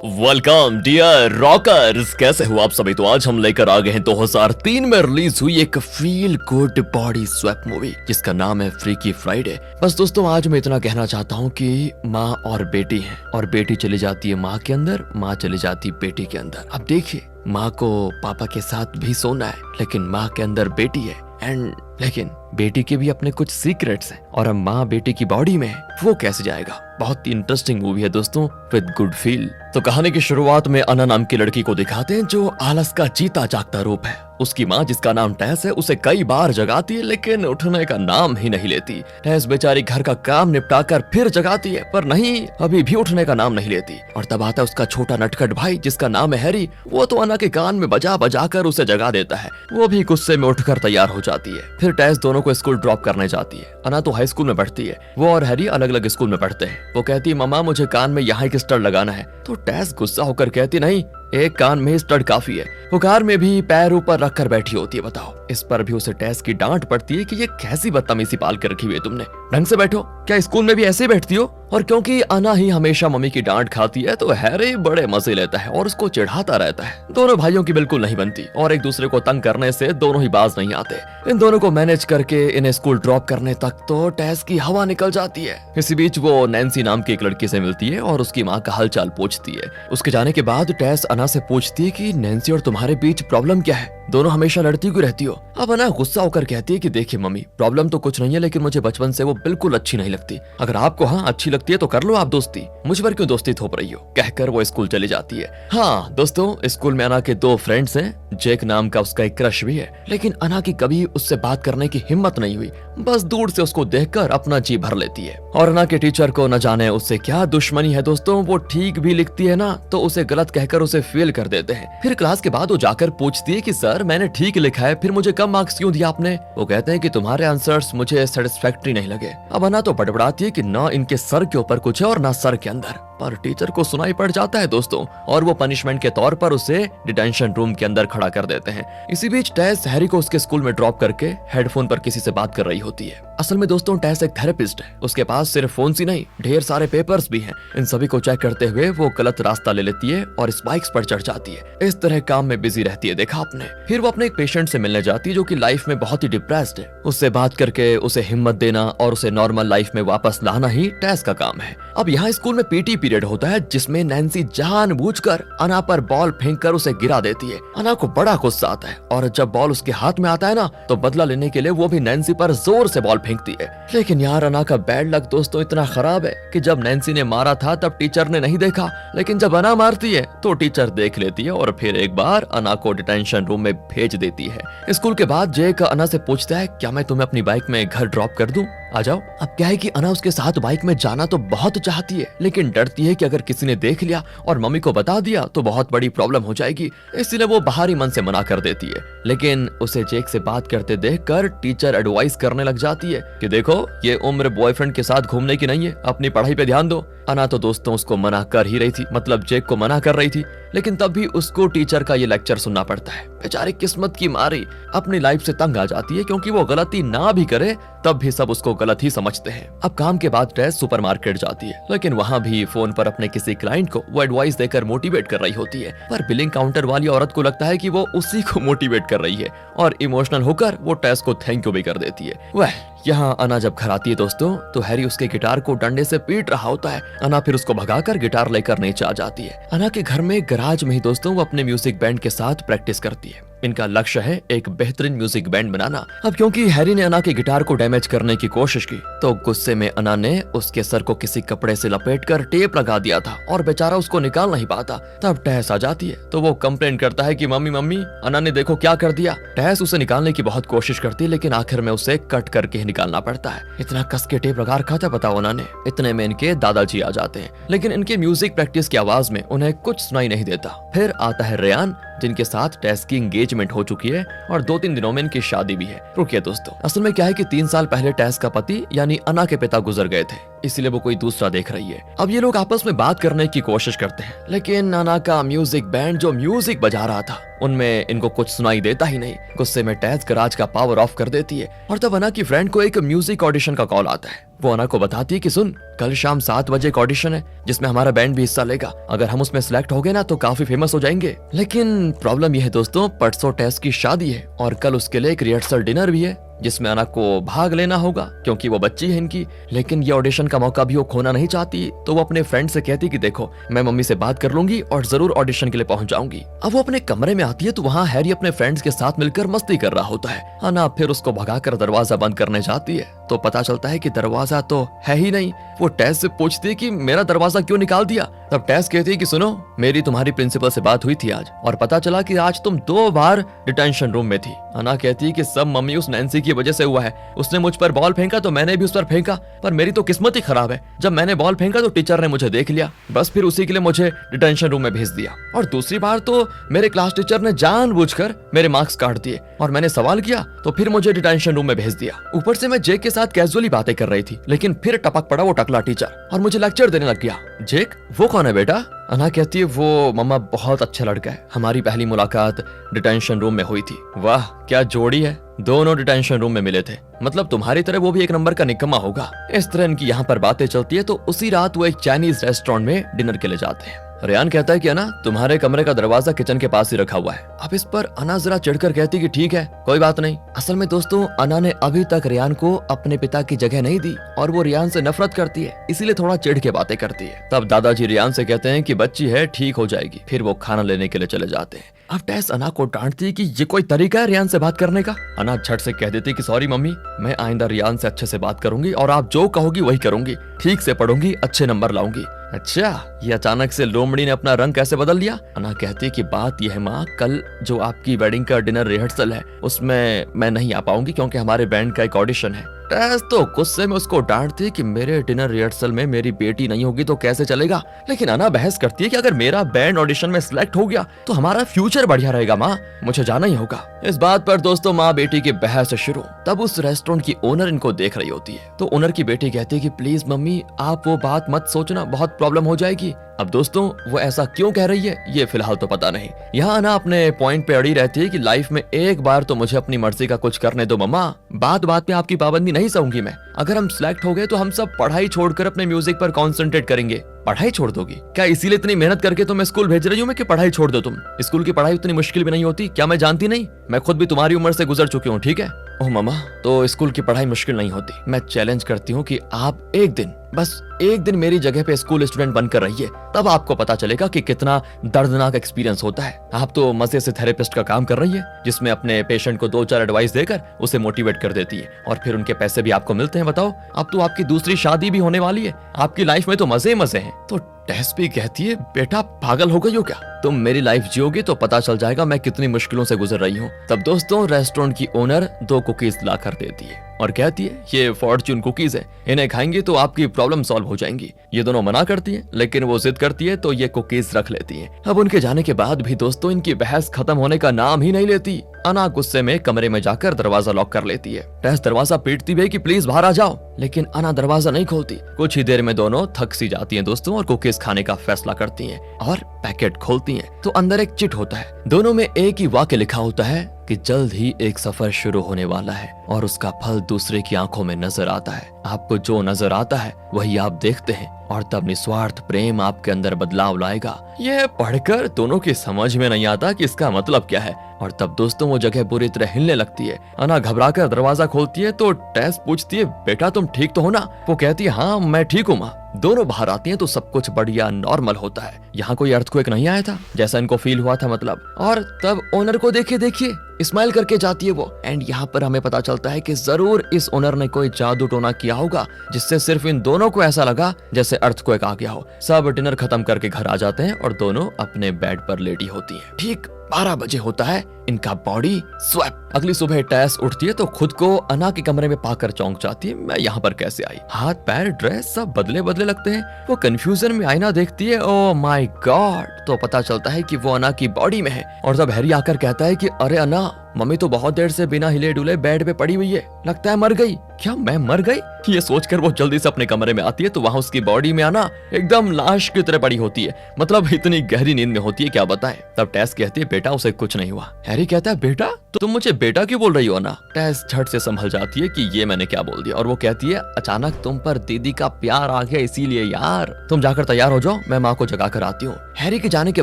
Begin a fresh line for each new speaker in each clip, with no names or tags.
Welcome dear rockers, कैसे हो आप सभी। तो आज हम लेकर आ गए हैं 2003 में रिलीज हुई एक feel good body swap movie जिसका नाम है फ्रीकी फ्राइडे। बस दोस्तों, आज मैं इतना कहना चाहता हूँ कि माँ और बेटी हैं और बेटी चली जाती है माँ के अंदर, माँ चली जाती है बेटी के अंदर। अब देखिए, माँ को पापा के साथ भी सोना है लेकिन माँ के अंदर बेटी है एंड लेकिन बेटी के भी अपने कुछ सीक्रेट्स हैं और अब माँ बेटी की बॉडी में है, वो कैसे जाएगा। बहुत ही इंटरेस्टिंग मूवी है दोस्तों विद गुड फील। तो कहानी की शुरुआत में अना नाम की लड़की को दिखाते हैं जो आलस का जीता जागता रूप है। उसकी माँ जिसका नाम टैस है उसे कई बार जगाती है लेकिन उठने का नाम ही नहीं लेती। टैस बेचारी घर का काम निपटाकर फिर जगाती है पर नहीं, अभी भी उठने का नाम नहीं लेती। और तब आता है उसका छोटा नटखट भाई जिसका नाम है हैरी। वो तो अना के कान में बजा बजा कर उसे जगा देता है। वो भी गुस्से में उठकर तैयार हो जाती है। फिर टैस दोनों को स्कूल ड्रॉप करने जाती है। अना तो हाई स्कूल में पढ़ती है, वो और हैरी अलग अलग स्कूल में पढ़ते हैं। वो कहती है मम्मा मुझे कान में यहाँ एक स्टड लगाना है। तो टैस गुस्सा होकर कहती नहीं, एक कान में स्टड काफी है। वो कार में भी पैर ऊपर रखकर बैठी होती है। बताओ, इस पर भी उसे टैस की डांट पड़ती है कि ये कैसी बदतमीजी पाल कर रखी हुई है तुमने, ढंग से बैठो। क्या स्कूल में भी ऐसे बैठती हो? और क्योंकि अना ही हमेशा मम्मी की डांट खाती है तो हैरी बड़े मजे लेता है और उसको चिढ़ाता रहता है। दोनों भाइयों की बिल्कुल नहीं बनती और एक दूसरे को तंग करने से दोनों ही बाज नहीं आते। इन दोनों को मैनेज करके इन्हें स्कूल ड्रॉप करने तक तो टैस की हवा निकल जाती है। इसी बीच वो नैन्सी नाम की एक लड़की से मिलती है और उसकी माँ का हालचाल पूछती है। उसके जाने के बाद टैस अना से पूछती है कि नैन्सी और तुम्हारे बीच प्रॉब्लम क्या है, दोनों हमेशा लड़ती क्यों रहती हो। अब अना गुस्सा होकर कहती है कि देखिए मम्मी, प्रॉब्लम तो कुछ नहीं है लेकिन मुझे बचपन से वो बिल्कुल अच्छी नहीं लगती। अगर आपको हाँ अच्छी लगती है तो कर लो आप दोस्ती, मुझ पर क्यों दोस्ती थोप रही हो। कहकर वो स्कूल चली जाती है। हाँ दोस्तों, स्कूल में अना के दो फ्रेंड्स हैं। जेक नाम का उसका एक क्रश भी है लेकिन अना की कभी उससे बात करने की हिम्मत नहीं हुई। बस दूर से उसको देखकर अपना जी भर लेती है। और अना के टीचर को न जाने उससे क्या दुश्मनी है दोस्तों। वो ठीक भी लिखती है ना तो उसे गलत कहकर उसे फेल कर देते हैं। फिर क्लास के बाद वो जाकर पूछती है कि सर मैंने ठीक लिखा है, फिर मुझे कम मार्क्स क्यों दिया आपने। वो कहते हैं कि तुम्हारे आंसर्स मुझे सेटिस्फैक्टरी नहीं लगे। अब अना तो बड़बड़ाती है कि ना इनके सर के ऊपर कुछ है और ना सर के अंदर। पर टीचर को सुनाई पड़ जाता है दोस्तों और वो पनिशमेंट के तौर पर उसे डिटेंशन रूम के अंदर खड़ा कर देते हैं। इसी बीच टैस हैरी को उसके स्कूल में ड्रॉप करके हेडफोन पर किसी से बात कर रही होती है। असल में दोस्तों टैस एक थेरेपिस्ट है। उसके पास सिर्फ फोन ही नहीं ढेर सारे पेपर्स भी हैं। इन सभी को चेक करते हुए वो गलत रास्ता ले लेती है और स्पाइक्स पर चढ़ जाती है। इस तरह काम में बिजी रहती है, देखा आपने। फिर वो अपने एक पेशेंट से मिलने जाती है जो कि लाइफ में बहुत ही डिप्रेस्ड है। उससे बात करके उसे हिम्मत देना और उसे नॉर्मल लाइफ में वापस लाना ही टैस का काम है। अब यहाँ स्कूल में पीटी पीरियड होता है जिसमें नैन्सी जानबूझकर अना पर बॉल फेंककर उसे गिरा देती है। अना को बड़ा गुस्सा आता है और जब बॉल उसके हाथ में आता है ना तो बदला लेने के लिए वो भी नैन्सी पर जोर से बॉल फेंकती है। लेकिन यार अना का बैड लक दोस्तों इतना खराब है कि जब नैन्सी ने मारा था तब टीचर ने नहीं देखा, लेकिन जब अना मारती है तो टीचर देख लेती है और फिर एक बार अना को डिटेंशन रूम में भेज देती है। स्कूल के बाद जेक अना से पूछता है क्या मैं तुम्हें अपनी बाइक में घर ड्रॉप कर दूं, आ जाओ। अब क्या है कि अना उसके साथ बाइक में जाना तो बहुत चाहती है लेकिन डरती है कि अगर किसी ने देख लिया और मम्मी को बता दिया तो बहुत बड़ी प्रॉब्लम हो जाएगी, इसलिए वो बाहरी मन से मना कर देती है। लेकिन उसे जेक से बात करते देखकर टीचर एडवाइस करने लग जाती है कि देखो ये उम्र बॉयफ्रेंड के साथ घूमने की नहीं है, अपनी पढ़ाई पे ध्यान दो। अना तो दोस्तों उसको मना कर ही रही थी, मतलब जेक को मना कर रही थी, लेकिन तब भी उसको टीचर का ये लेक्चर सुनना पड़ता है। बेचारी किस्मत की मारी अपनी लाइफ से तंग आ जाती है क्योंकि वो गलती ना भी करे तब भी सब उसको गलत ही समझते हैं। अब काम के बाद टैस सुपरमार्केट जाती है लेकिन वहाँ भी फोन पर अपने किसी क्लाइंट को वो एडवाइस देकर मोटिवेट कर रही होती है। पर बिलिंग काउंटर वाली औरत को लगता है कि वो उसी को मोटिवेट कर रही है और इमोशनल होकर वो टैस को थैंक यू भी कर देती है। वह यहाँ अना जब घर आती है दोस्तों तो हैरी उसके गिटार को डंडे से पीट रहा होता है। अना फिर उसको भगाकर गिटार लेकर नीचे आ जाती है। अना के घर में गराज में ही दोस्तों वो अपने म्यूजिक बैंड के साथ प्रैक्टिस करती है। इनका लक्ष्य है एक बेहतरीन म्यूजिक बैंड बनाना। अब क्योंकि हैरी ने अना के गिटार को डैमेज करने की कोशिश की तो गुस्से में अना ने उसके सर को किसी कपड़े से लपेटकर टेप लगा दिया था और बेचारा उसको निकाल नहीं पाता। तब टैस आ जाती है तो वो कंप्लेन करता है कि मम्मी मम्मी अना ने देखो क्या कर दिया। टैस उसे निकालने की बहुत कोशिश करती है लेकिन आखिर में उसे कट करके निकालना पड़ता है। इतना कस के टेप लगा रखा था बताओ अना ने। इतने में इनके दादाजी आ जाते हैं लेकिन इनके म्यूजिक प्रैक्टिस की आवाज में उन्हें कुछ सुनाई नहीं देता। फिर आता है रेयान जिनके साथ टैस की एंगेजमेंट हो चुकी है और 2-3 दिनों में इनकी शादी भी है। रुकिए दोस्तों, असल में क्या है कि 3 साल पहले टैस का पति यानी अना के पिता गुजर गए थे। इसलिए वो कोई दूसरा देख रही है। अब ये लोग आपस में बात करने की कोशिश करते हैं, लेकिन अना का म्यूजिक बैंड जो म्यूजिक बजा रहा था उनमें इनको कुछ सुनाई देता ही नहीं। गुस्से में टेस गराज का पावर ऑफ कर देती है और तब अना की फ्रेंड को एक म्यूजिक ऑडिशन का कॉल आता है। वो अना को बताती है कि सुन, कल शाम 7 बजे एक ऑडिशन है जिसमें हमारा बैंड भी हिस्सा लेगा। अगर हम उसमें सिलेक्ट हो गए ना तो काफी फेमस हो जाएंगे। लेकिन प्रॉब्लम यह है दोस्तों, परसों टेस की शादी है और कल उसके लिए एक रिहर्सल डिनर भी है जिसमें अना को भाग लेना होगा क्योंकि वो बच्ची है इनकी। लेकिन ये ऑडिशन का मौका भी वो खोना नहीं चाहती, तो वो अपने फ्रेंड से कहती कि देखो, मैं मम्मी से बात कर लूंगी और जरूर ऑडिशन के लिए पहुंच जाऊंगी। अब वो अपने कमरे में आती है तो वहाँ हैरी अपने फ्रेंड्स के साथ मिलकर मस्ती कर रहा होता है। अना फिर उसको भगाकर दरवाजा बंद करने जाती है तो पता चलता है कि दरवाजा तो है ही नहीं। वो टेस से पूछती है कि मेरा दरवाजा क्यों निकाल दिया। तब टेस कहती है कि सुनो, मेरी तुम्हारी प्रिंसिपल से बात हुई थी आज और पता चला कि आज तुम 2 बार डिटेंशन रूम में थी। अना कहती है कि सब मम्मी उस नैन्सी की वजह से हुआ है। उसने मुझ पर बॉल फेंका तो मैंने भी उस पर फेंका, पर मेरी तो किस्मत ही खराब है। जब मैंने बॉल फेंका तो टीचर ने मुझे देख लिया, बस फिर उसी के लिए मुझे डिटेंशन रूम में भेज दिया। और दूसरी बार तो मेरे क्लास टीचर ने जानबूझकर मेरे मार्क्स काट दिए और मैंने सवाल किया तो फिर मुझे डिटेंशन रूम में भेज दिया। ऊपर से मैं जेक के साथ कैजुअली बातें कर रही थी, लेकिन फिर टपक पड़ा वो टकला टीचर और मुझे लेक्चर देने लग गया। जेक वो कौन है बेटा? अना कहती है वो मम्मा बहुत अच्छा लड़का है, हमारी पहली मुलाकात डिटेंशन रूम में हुई थी। वाह क्या जोड़ी है, दोनों डिटेंशन रूम में मिले थे, मतलब तुम्हारी तरह वो भी एक नंबर का निकम्मा होगा। इस तरह इनकी यहाँ पर बातें चलती है तो उसी रात वो एक चाइनीज रेस्टोरेंट में डिनर के लिए जाते हैं। रेयान कहता है कि अना, तुम्हारे कमरे का दरवाजा किचन के पास ही रखा हुआ है। अब इस पर अना जरा चिढ़कर कहती कि ठीक है, कोई बात नहीं। असल में दोस्तों, अना ने अभी तक रेयान को अपने पिता की जगह नहीं दी और वो रेयान से नफरत करती है, इसीलिए थोड़ा चिढ़ के बातें करती है। तब दादाजी रेयान से कहते हैं कि बच्ची है, ठीक हो जाएगी। फिर वो खाना लेने के लिए चले जाते हैं। अब टेस अना को डांटती है कि ये कोई तरीका है रेयान से बात करने का। अना झट से कह देती कि सॉरी मम्मी, मैं आइंदा रेयान से अच्छे से बात करूंगी और आप जो कहोगी वही करूंगी, ठीक से पढ़ूंगी, अच्छे नंबर लाऊंगी। अच्छा, ये अचानक से लोमड़ी ने अपना रंग कैसे बदल दिया? अना कहती है कि बात यह है माँ, कल जो आपकी वेडिंग का डिनर रिहर्सल है उसमें मैं नहीं आ पाऊंगी क्योंकि हमारे बैंड का एक ऑडिशन है। टेस तो गुस्से में उसको डांटती है कि मेरे डिनर रिहर्सल में मेरी बेटी नहीं होगी तो कैसे चलेगा। लेकिन अना बहस करती है कि अगर मेरा बैंड ऑडिशन में सिलेक्ट हो गया तो हमारा फ्यूचर बढ़िया रहेगा माँ, मुझे जाना ही होगा। इस बात पर दोस्तों माँ बेटी की बहस शुरू। तब उस रेस्टोरेंट की ओनर इनको देख रही होती है तो ओनर की बेटी कहती है कि प्लीज मम्मी आप वो बात मत सोचना, बहुत प्रॉब्लम हो जाएगी। अब दोस्तों वो ऐसा क्यों कह रही है ये फिलहाल तो पता नहीं। यहाँ अना अपने पॉइंट पे अड़ी रहती है कि लाइफ में एक बार तो मुझे अपनी मर्जी का कुछ करने दो मम्मा, बात बात पे आपकी पाबंदी नहीं सहूंगी मैं। अगर हम सिलेक्ट हो गए तो हम सब पढ़ाई छोड़कर अपने म्यूजिक पर कॉन्सेंट्रेट करेंगे। पढ़ाई छोड़ दोगी क्या? इसीलिए इतनी मेहनत करके तुम्हें स्कूल भेज रही हूँ मैं कि पढ़ाई छोड़ दो तुम? स्कूल की पढ़ाई उतनी मुश्किल भी नहीं होती, क्या मैं जानती नहीं? मैं खुद भी तुम्हारी उम्र से गुजर चुकी हूँ, ठीक है? ओह मामा, तो स्कूल की पढ़ाई मुश्किल नहीं होती। मैं चैलेंज करती हूँ कि आप एक दिन, बस एक दिन मेरी जगह पे स्कूल स्टूडेंट बनकर रहिए, तब आपको पता चलेगा कि कितना दर्दनाक एक्सपीरियंस होता है। आप तो मजे से थेरेपिस्ट का काम कर रही है जिसमें अपने पेशेंट को 2-4 एडवाइस देकर उसे मोटिवेट कर देती है और फिर उनके पैसे भी आपको मिलते हैं। बताओ, अब तो आपकी दूसरी शादी भी होने वाली है, आपकी लाइफ में तो मजे मजे हैं। तो टेस भी कहती है बेटा पागल हो गई हो क्या? तुम मेरी लाइफ जियोगे तो पता चल जाएगा मैं कितनी मुश्किलों से गुजर रही हूँ। तब दोस्तों रेस्टोरेंट की ओनर 2 कुकीज ला कर देती है और कहती है ये फॉर्च्यून कुकीज है, इन्हें खाएंगे तो आपकी प्रॉब्लम सॉल्व हो जाएंगी। ये दोनों मना करती है लेकिन वो जिद करती है तो ये कुकीज रख लेती है। अब उनके जाने के बाद भी दोस्तों इनकी बहस खत्म होने का नाम ही नहीं लेती। अना गुस्से में कमरे में जाकर दरवाजा लॉक कर लेती है। टेस दरवाजा पीटती भी कि प्लीज बाहर आ जाओ, लेकिन अना दरवाजा नहीं खोलती। कुछ ही देर में दोनों थक सी जाती हैं दोस्तों और कुकीज खाने का फैसला करती हैं और पैकेट खोलती हैं तो अंदर एक चिट होता है। दोनों में एक ही वाक्य लिखा होता है कि जल्द ही एक सफर शुरू होने वाला है और उसका फल दूसरे की आंखों में नजर आता है। आपको जो नजर आता है वही आप देखते हैं और तब निस्वार्थ प्रेम आपके अंदर बदलाव लाएगा। यह पढ़कर दोनों की समझ में नहीं आता कि इसका मतलब क्या है और तब दोस्तों वो जगह बुरी तरह हिलने लगती है। अना घबराकर दरवाजा खोलती है तो टेस पूछती है बेटा तुम ठीक तो हो ना? वो कहती है हाँ मैं ठीक हूँ माँ। दोनों बाहर आती हैं तो सब कुछ बढ़िया नॉर्मल होता है। यहाँ कोई अर्थक्वेक नहीं आया था जैसा इनको फील हुआ था मतलब। और तब ओनर को देखिए स्माइल करके जाती है वो। एंड यहाँ पर हमें पता चलता है कि जरूर इस ओनर ने कोई जादू टोना किया होगा जिससे सिर्फ इन दोनों को ऐसा लगा जैसे अर्थक्वेक आ गया हो। सब डिनर खत्म करके घर आ जाते हैं और दोनों अपने बेड पर लेटी होती हैं। ठीक 12 बजे होता है इनका बॉडी स्वैप। अगली सुबह टेस उठती है तो खुद को अना के कमरे में पाकर चौंक जाती है, मैं यहाँ पर कैसे आई? हाथ पैर ड्रेस सब बदले बदले लगते हैं। वो कंफ्यूजन में आईना देखती है, ओह माय गॉड। तो पता चलता है कि वो अना की बॉडी में है और तब हैरी आकर कहता है कि अरे अना मम्मी तो बहुत देर से बिना हिले डुले बेड पे पड़ी हुई है, लगता है मर गई। क्या मैं मर गई? ये सोचकर वो जल्दी से अपने कमरे में आती है तो वहाँ उसकी बॉडी में आना एकदम लाश की तरह पड़ी होती है, मतलब इतनी गहरी नींद में होती है क्या बताएं। तब टेस कहती है बेटा उसे कुछ नहीं हुआ। हैरी कहता है बेटा तो तुम मुझे बेटा क्यों बोल रही हो ना? टेस झट से संभल जाती है कि ये मैंने क्या बोल दिया, और वो कहती है अचानक तुम पर दीदी का प्यार आ गया इसीलिए यार। तुम जाकर तैयार हो जाओ, मैं माँ को जगा कर आती हूँ। हैरी के जाने के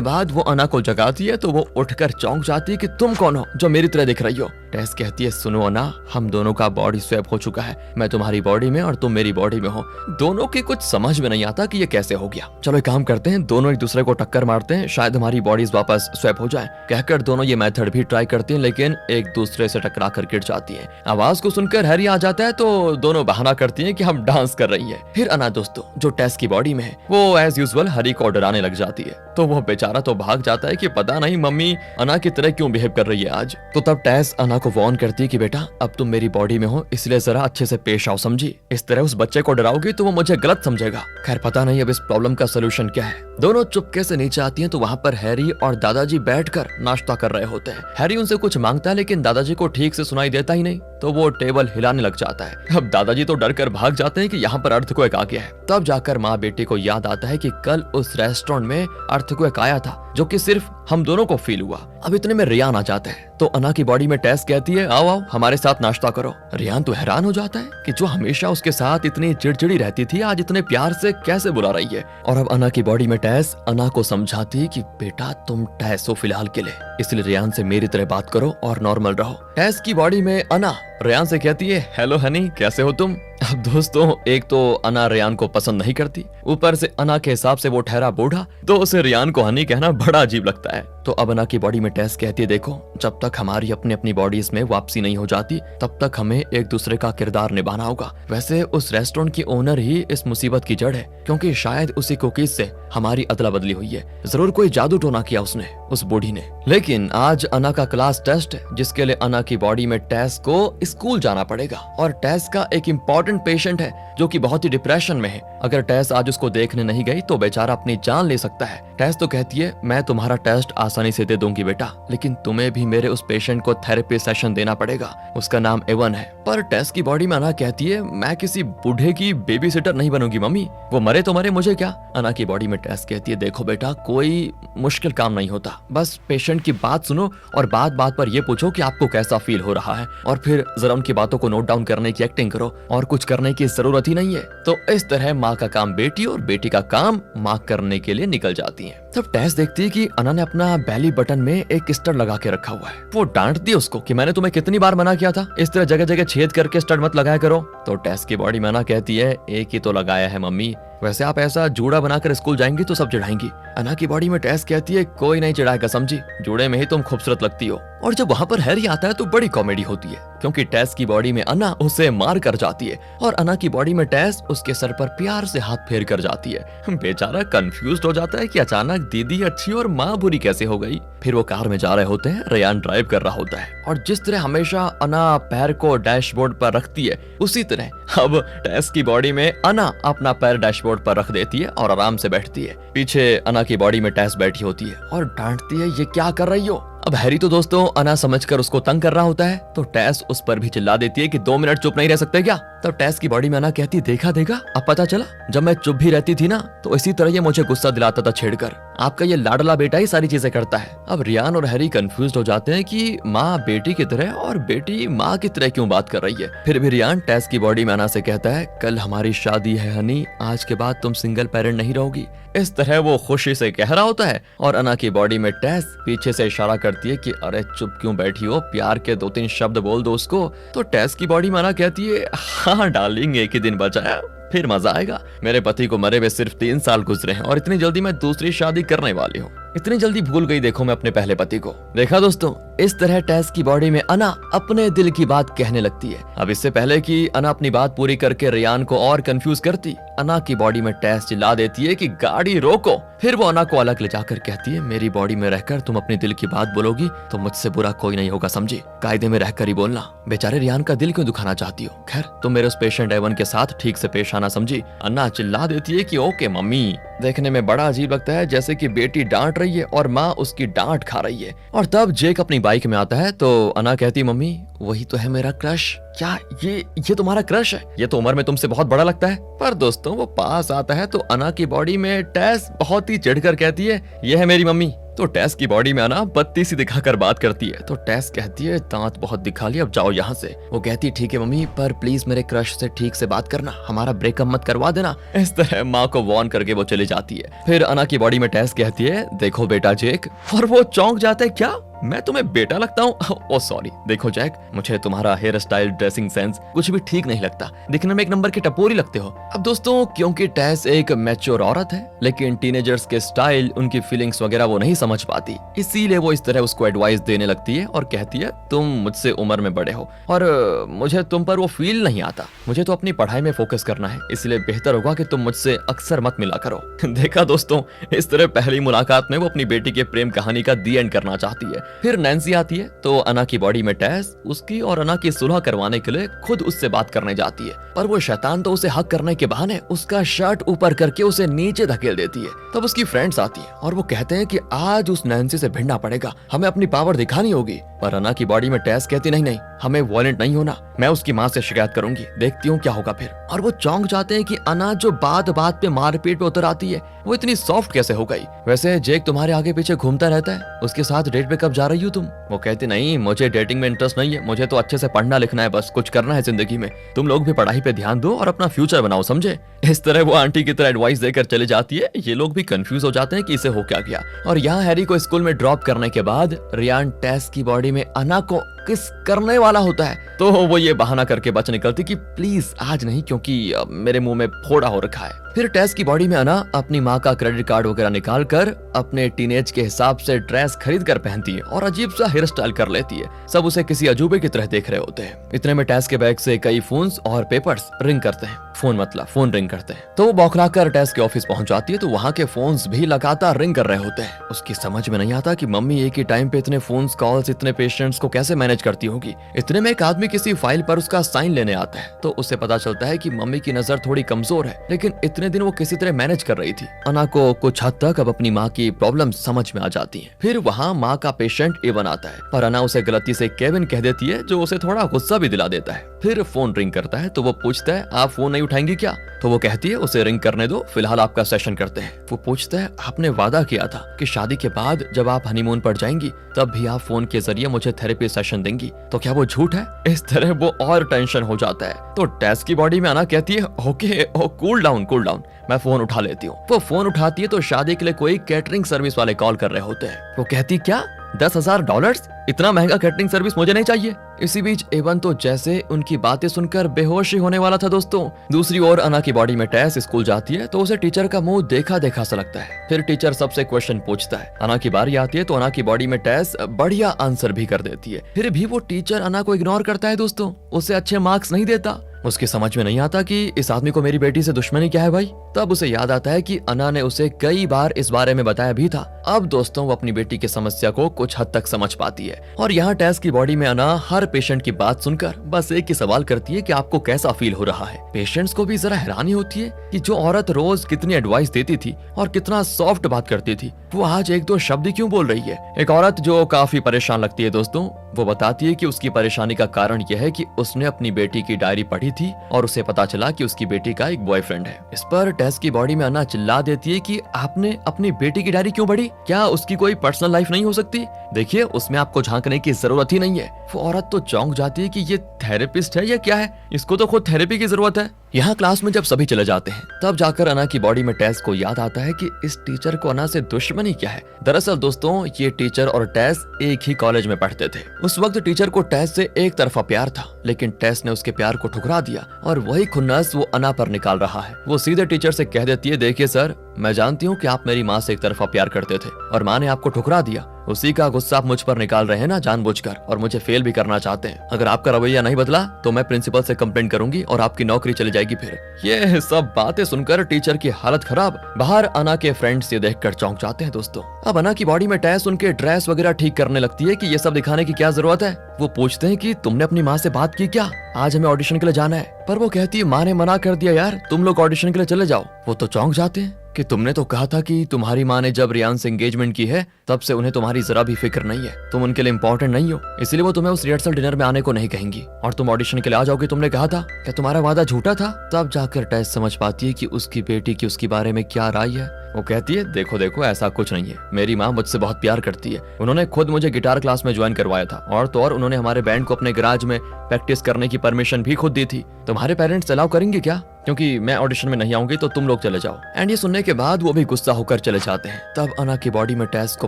बाद वो अना को जगाती है तो वो उठकर चौंक जाती है कि तुम कौन हो जो मेरी तरह दिख रही हो। टेस कहती है सुनो अना, हम दोनों का बॉडी स्वैप हो चुका है, मैं तुम्हारी बॉडी में और तुम मेरी बॉडी में हो। दोनों की कुछ समझ में नहीं आता कि ये कैसे हो गया। चलो एक काम करते हैं, दोनों एक दूसरे को टक्कर मारते हैं, शायद हमारी बॉडीज वापस स्वैप हो जाए। कहकर दोनों ये मेथड भी ट्राई करती हैं, लेकिन एक दूसरे से टकरा कर गिर जाती हैं। आवाज को सुनकर हैरी आ जाता है तो दोनों बहाना करती हैं कि हम डांस कर रही हैं। फिर अना दोस्तों जो टेस की बॉडी में है वो एज यूजुअल हैरी को डराने लग जाती है, तो वो बेचारा तो भाग जाता है कि पता नहीं मम्मी अना की तरह क्यों बिहेव कर रही है आज। तो तब टेस अना को वार्न करती है कि बेटा अब तुम मेरी बॉडी में हो इसलिए जरा अच्छे से पेश आओ, समझी? इस तरह उस बच्चे को डराओगी तो वो मुझे गलत समझेगा। खैर पता नहीं अब इस प्रॉब्लम का सोल्यूशन क्या है। दोनों चुपके से नीचे आती हैं तो वहाँ पर हैरी और दादाजी बैठकर नाश्ता कर रहे होते हैं। हैरी उनसे कुछ मांगता है लेकिन दादाजी को ठीक से सुनाई देता ही नहीं, तो वो टेबल हिलाने लग जाता है। अब दादाजी तो डर कर भाग जाते हैं कि यहाँ पर अर्थक्वेक आ गया है। तब जाकर माँ बेटी को याद आता है कि कल उस रेस्टोरेंट में अर्थक्वेक आया था जो कि सिर्फ हम दोनों को फील हुआ। अब इतने में रियान आ जाता है तो अना की बॉडी में टेस कहती है आओ आओ हमारे साथ नाश्ता करो। रियान तो हैरान हो जाता है कि जो हमेशा उसके साथ इतनी चिड़चिड़ी रहती थी आज इतने प्यार से कैसे बुला रही है। और अब अना की बॉडी में टेस अना को समझाती है कि बेटा तुम टेस हो फिलहाल के लिए, इसलिए रियान से मेरी तरह बात करो और नॉर्मल रहो। टेस की बॉडी में अना रियान से कहती है हेलो हनी कैसे हो तुम? अब दोस्तों एक तो अना रियान को पसंद नहीं करती, ऊपर से अना के हिसाब से वो ठहरा बूढ़ा, तो उसे रियान को हनी कहना बड़ा अजीब लगता है। तो अब अना की बॉडी में टेस कहती है देखो जब तक हमारी अपनी अपनी बॉडीज में वापसी नहीं हो जाती तब तक हमें एक दूसरे का किरदार निभाना होगा। वैसे उस रेस्टोरेंट की ओनर ही इस मुसीबत की जड़ है, क्योंकि शायद उसी कुकीज से हमारी अदला बदली हुई है। जरूर कोई जादू टोना किया उसने, उस बूढ़ी ने। लेकिन आज अना का क्लास टेस्ट है जिसके लिए अना की बॉडी में टेस को स्कूल जाना पड़ेगा, और टेस का एक इम्पोर्टेंट पेशेंट है जो कि बहुत ही डिप्रेशन में है। अगर टेस आज उसको देखने नहीं गई तो बेचारा अपनी जान ले सकता है। टेस तो कहती है मैं तुम्हारा टेस्ट आसानी से दे दूंगी बेटा, लेकिन तुम्हें भी मेरे उस पेशेंट को थेरेपी सेशन देना पड़ेगा, उसका नाम एवन है। पर टेस की बॉडी में अना कहती है मैं किसी बूढ़े की बेबी सिटर नहीं बनूंगी मम्मी, वो मरे तो मरे मुझे क्या। अना की बॉडी में टेस कहती है देखो बेटा कोई मुश्किल काम नहीं होता, बस पेशेंट की बात सुनो और बात बात पर ये पूछो कि आपको कैसा फील हो रहा है, और फिर जरा उनकी बातों को नोट डाउन करने की एक्टिंग करो, और कुछ करने की जरूरत ही नहीं है। तो इस तरह माँ का काम बेटी और बेटी का काम माँ करने के लिए निकल जाती है। तब टेस देखती है कि अना ने अपना बेली बटन में एक स्टड लगा के रखा हुआ है। वो डांटती है उसको कि मैंने तुम्हें कितनी बार मना किया था इस तरह जगह जगह छेद करके स्टड मत लगाया करो। तो टेस की बॉडी में अना कहती है एक ही तो लगाया है मम्मी, वैसे आप ऐसा जूड़ा बनाकर स्कूल जाएंगी तो सब चिढ़ाएंगी। अना की बॉडी में टेस कहती है कोई नहीं चिढ़ाएगा समझी, जूड़े में ही तुम खूबसूरत लगती हो। और जब वहाँ पर हैरी आता है तो बड़ी कॉमेडी होती है, क्योंकि टेस की बॉडी में अना उसे मार कर जाती है और अना की बॉडी में टेस उसके सर पर प्यार से हाथ फेर कर जाती है। बेचारा कंफ्यूज हो जाता है कि अचानक दीदी अच्छी और माँ बुरी कैसे हो गई। फिर वो कार में जा रहे होते हैं, रेयान ड्राइव कर रहा होता है, और जिस तरह हमेशा अना पैर को डैशबोर्ड पर रखती है उसी तरह अब टेस की बॉडी में अना अपना पैर डैशबोर्ड पर रख देती है और आराम से बैठती है। पीछे अना की बॉडी में टेस बैठी होती है और डांटती है ये क्या कर रही हो। अब हैरी तो दोस्तों अना समझकर उसको तंग कर रहा होता है, तो टेस उस पर भी चिल्ला देती है कि 2 मिनट चुप नहीं रह सकते क्या। तब टेस की बॉडी में अना कहती देखा देखा अब पता चला, जब मैं चुप भी रहती थी ना तो इसी तरह ये मुझे गुस्सा दिलाता था छेड़कर, आपका ये लाडला बेटा ही सारी चीजें करता है। अब रियान और हैरी कंफ्यूज हो जाते हैं कि माँ बेटी की तरह और बेटी माँ की तरह क्यों बात कर रही है। फिर भी रियान टेस की बॉडी में अना से कहता है कल हमारी शादी है हनी, आज के बाद तुम सिंगल पेरेंट नहीं रहोगी। इस तरह वो खुशी से कह रहा होता है और अना की बॉडी में टेस पीछे से इशारा करती है कि अरे चुप क्यों बैठी हो, प्यार के 2-3 शब्द बोल दो उसको। तो टेस की बॉडी में अना कहती है हाँ डार्लिंग एक ही दिन बचा है, फिर मजा आएगा। मेरे पति को मरे हुए सिर्फ 3 साल गुजरे हैं और इतनी जल्दी मैं दूसरी शादी करने वाली हूँ। इतनी जल्दी भूल गई देखो मैं अपने पहले पति को। देखा दोस्तों इस तरह टेस की बॉडी में अना अपने दिल की बात कहने लगती है। अब इससे पहले कि अना अपनी बात पूरी करके रियान को और कंफ्यूज करती, अना की बॉडी में टेस चिल्ला देती है कि गाड़ी रोको। फिर वो अना को अलग ले जाकर कहती है मेरी बॉडी में रहकर तुम अपने दिल की बात बोलोगी तो मुझसे बुरा कोई नहीं होगा समझी, कायदे में रहकर ही बोलना। बेचारे रियान का दिल क्यों दुखाना चाहती हो, खैर तुम मेरे उस पेशेंट एवन के साथ ठीक से पेश आना समझी। अन्ना चिल्ला देती है कि ओके मम्मी। देखने में बड़ा अजीब लगता है, जैसे कि बेटी डांट रही है और माँ उसकी डांट खा रही है। और तब जेक अपनी बाइक में आता है तो अना कहती, मम्मी वही तो है मेरा क्रश। क्या ये तुम्हारा क्रश है? ये तो उम्र में तुमसे बहुत बड़ा लगता है। पर दोस्तों वो पास आता है तो अना की बॉडी में टेस बहुत ही चिढ़कर कहती है, ये है मेरी मम्मी। तो टेस की बॉडी में अना बत्ती सी दिखाकर बात करती है। तो टेस कहती है, दांत बहुत दिखा लिया, अब जाओ यहाँ से। वो कहती, ठीक है मम्मी, पर प्लीज मेरे क्रश से ठीक से बात करना, हमारा ब्रेकअप मत करवा देना। इस तरह माँ को वार्न करके वो चली जाती है। फिर अना की बॉडी में टेस कहती है, देखो बेटा जेक। और वो चौंक जाता है, क्या मैं तुम्हें बेटा लगता हूँ? ओ सॉरी। देखो जैक, मुझे तुम्हारा हेयर स्टाइल, ड्रेसिंग सेंस कुछ भी ठीक नहीं लगता, दिखने में एक नंबर के टपोरी लगते हो। अब दोस्तों क्योंकि टेस एक मैच्योर औरत है, लेकिन टीनेजर्स के स्टाइल, उनकी फीलिंग्स वगैरह वो नहीं समझ पाती, इसीलिए वो इस तरह उसको एडवाइस देने लगती है और कहती है, तुम मुझसे उम्र में बड़े हो और मुझे तुम पर वो फील नहीं आता, मुझे तो अपनी पढ़ाई में फोकस करना है, इसलिए बेहतर होगा कि तुम मुझसे अक्सर मत मिला करो। देखा दोस्तों, इस तरह पहली मुलाकात में वो अपनी बेटी के प्रेम कहानी का दी एंड करना चाहती है। फिर नैन्सी आती है तो अना की बॉडी में टेस उसकी और अना की सुलह करवाने के लिए खुद उससे बात करने जाती है, पर वो शैतान तो उसे हक करने के बहाने उसका शर्ट ऊपर करके उसे नीचे धकेल देती है। तब उसकी फ्रेंड्स आती है और वो कहते हैं कि आज उस नैन्सी से भिड़ना पड़ेगा, हमें अपनी पावर दिखानी होगी। पर अना की बॉडी में टेस कहती, नहीं नहीं, हमें वॉयलेंट नहीं होना, मैं उसकी माँ से शिकायत करूंगी, देखती हूँ क्या होगा फिर। और वो चौंक जाते हैं कि अना जो बात बात पे मारपीट पे उतर आती है वो इतनी सॉफ्ट कैसे हो गई। वैसे जेक तुम्हारे आगे पीछे घूमता रहता है, उसके साथ डेट पे कब जा रही हो तुम? वो कहती, नहीं मुझे डेटिंग में इंटरेस्ट नहीं है, मुझे तो अच्छे से पढ़ना लिखना है, बस कुछ करना है जिंदगी में, तुम लोग भी पढ़ाई पे ध्यान दो और अपना फ्यूचर बनाओ, समझे। इस तरह वो आंटी की तरह एडवाइस देकर चली जाती है। ये लोग भी कंफ्यूज हो जाते हैं कि इसे हो क्या गया। और यहाँ हैरी को स्कूल में ड्रॉप करने के बाद रियान टेस की बॉडी में अना को किस करने वाला होता है, तो वो ये बहाना करके बच निकलती कि प्लीज आज नहीं, क्योंकि मेरे मुंह में फोड़ा हो रखा है। फिर टेस की बॉडी में अना अपनी माँ का क्रेडिट कार्ड वगैरह निकाल कर अपने टीनेज के हिसाब से ड्रेस खरीद कर पहनती है और अजीब सा हेयर स्टाइल कर लेती है। सब उसे किसी अजूबे की तरह देख रहे होते हैं। इतने में टेस के बैग से कई फोन्स और पेपर्स रिंग करते हैं। फोन रिंग करते हैं तो वो बौखलाकर टेस के ऑफिस पहुंच जाती है तो वहाँ के फोन्स भी लगातार रिंग कर रहे होते हैं। उसकी समझ में नहीं आता कि मम्मी एक ही टाइम पे इतने फोन्स, कॉल्स, इतने पेशेंट्स को कैसे मैनेज करती होगी। इतने में एक आदमी किसी फाइल पर उसका साइन लेने आता है तो उसे पता चलता है कि मम्मी की नजर थोड़ी कमजोर है, लेकिन इतने दिन वो किसी तरह मैनेज कर रही थी। अना को कुछ हद तक अब अपनी माँ की प्रॉब्लम समझ में आ जाती है। फिर वहाँ माँ का पेशेंट एवन आता है पर अना उसे गलती से केविन कह देती है जो उसे थोड़ा गुस्सा भी दिला देता है। फिर फोन रिंग करता है तो वो पूछता है, आप फोन नहीं उठाएंगी क्या? तो वो कहती है, उसे रिंग करने दो, फिलहाल आपका सेशन करते हैं। वो पूछता है, आपने वादा किया था कि शादी के बाद जब आप हनीमून पर जाएंगी तब भी आप फोन के जरिए मुझे थेरेपी सेशन देंगी, तो क्या वो झूठ है? इस तरह वो और टेंशन हो जाता है। तो टेस की बॉडी में अना कहती है, ओके कूल डाउन, मैं फोन उठा लेती हूँ। वो फोन उठाती है तो शादी के लिए कोई कैटरिंग सर्विस वाले कॉल कर रहे होते हैं। वो कहती, क्या $10,000? इतना महंगा कैटरिंग सर्विस मुझे नहीं चाहिए। इसी बीच एवन तो जैसे उनकी बातें सुनकर बेहोश ही होने वाला था दोस्तों। दूसरी ओर अना की बॉडी में टेस स्कूल जाती है तो उसे टीचर का मुंह देखा देखा सा लगता है। फिर टीचर सबसे क्वेश्चन पूछता है। अना की बारी आती है तो अना की बॉडी में टेस बढ़िया आंसर भी कर देती है। फिर भी वो टीचर अना को इग्नोर करता है दोस्तों, उसे अच्छे मार्क्स नहीं देता। उसकी समझ में नहीं आता कि इस आदमी को मेरी बेटी से दुश्मनी क्या है भाई। तब उसे याद आता है कि अना ने उसे कई बार इस बारे में बताया भी था। अब दोस्तों वो अपनी बेटी की समस्या को कुछ हद तक समझ पाती है और यहाँ टेस की बॉडी में अना हर पेशेंट की बात सुनकर बस एक ही सवाल करती है कि आपको कैसा फील हो रहा है। पेशेंट्स को भी जरा हैरानी होती है कि जो औरत रोज कितनी एडवाइस देती थी और कितना सॉफ्ट बात करती थी वो आज एक दो शब्द क्यों बोल रही है। एक औरत जो काफी परेशान लगती है दोस्तों, वो बताती है कि उसकी परेशानी का कारण यह है कि उसने अपनी बेटी की डायरी पढ़ी थी और उसे पता चला कि उसकी बेटी का एक बॉयफ्रेंड है। इस पर टेस की बॉडी में अना चिल्ला देती है कि आपने अपनी बेटी की डायरी क्यों पढ़ी? क्या उसकी कोई पर्सनल लाइफ नहीं हो सकती? देखिए उसमें आपको झांकने की जरूरत ही नहीं है। वो औरत तो चौंक जाती है कि ये थेरेपिस्ट है या क्या है, इसको तो खुद थेरेपी की जरूरत है। यहाँ क्लास में जब सभी चले जाते हैं तब जाकर अना की बॉडी में टेस को याद आता है कि इस टीचर को अना से दुश्मनी क्या है। दरअसल दोस्तों ये टीचर और टेस एक ही कॉलेज में पढ़ते थे। उस वक्त टीचर को टेस से एक तरफा प्यार था, लेकिन टेस ने उसके प्यार को ठुकरा दिया और वही खुन्नस वो अना पर निकाल रहा है। वो सीधे टीचर से कह देती है, देखिए सर, मैं जानती हूँ कि आप मेरी माँ से एक तरफा प्यार करते थे और माँ ने आपको ठुकरा दिया। उसी का गुस्सा आप मुझ पर निकाल रहे हैं ना जानबूझकर, और मुझे फेल भी करना चाहते हैं। अगर आपका रवैया नहीं बदला तो मैं प्रिंसिपल से कंप्लेंट करूंगी और आपकी नौकरी चली जाएगी। फिर ये सब बातें सुनकर टीचर की हालत खराब। बाहर अना के फ्रेंड्स ये देखकर चौंक जाते हैं दोस्तों। अब अना की बॉडी में टेस उनके ड्रेस वगैरह ठीक करने लगती है कि ये सब दिखाने की क्या जरूरत है। वो पूछते हैं कि तुमने अपनी माँ से बात की क्या, आज हमें ऑडिशन के लिए जाना है। पर वो कहती है माँ ने मना कर दिया यार, तुम लोग ऑडिशन के लिए चले जाओ। वो तो चौंक जाते हैं, कि तुमने तो कहा था कि तुम्हारी माँ ने जब रियान से एंगेजमेंट की है तब से उन्हें तुम्हारी जरा भी फिक्र नहीं है, तुम उनके लिए इंपॉर्टेंट नहीं हो, इसलिए वो तुम्हें उस रिहर्सल डिनर में आने को नहीं कहेंगी और तुम ऑडिशन के लिए आ जाओगे। तुमने कहा था क्या तुम्हारा वादा झूठा था? तब जाकर टेस समझ पाती है कि उसकी बेटी की उसके बारे में क्या राय है। वो कहती है देखो देखो ऐसा कुछ नहीं है, मेरी माँ मुझसे बहुत प्यार करती है, उन्होंने खुद मुझे गिटार क्लास में ज्वाइन करवाया था और तो और उन्होंने हमारे बैंड को अपने गैराज में प्रैक्टिस करने की परमिशन भी खुद दी थी। तुम्हारे पेरेंट्स अलाउ करेंगे क्या? क्योंकि मैं ऑडिशन में नहीं आऊंगी तो तुम लोग चले जाओ। एंड ये सुनने के बाद वो भी गुस्सा होकर चले जाते हैं। तब अना की बॉडी में टेस को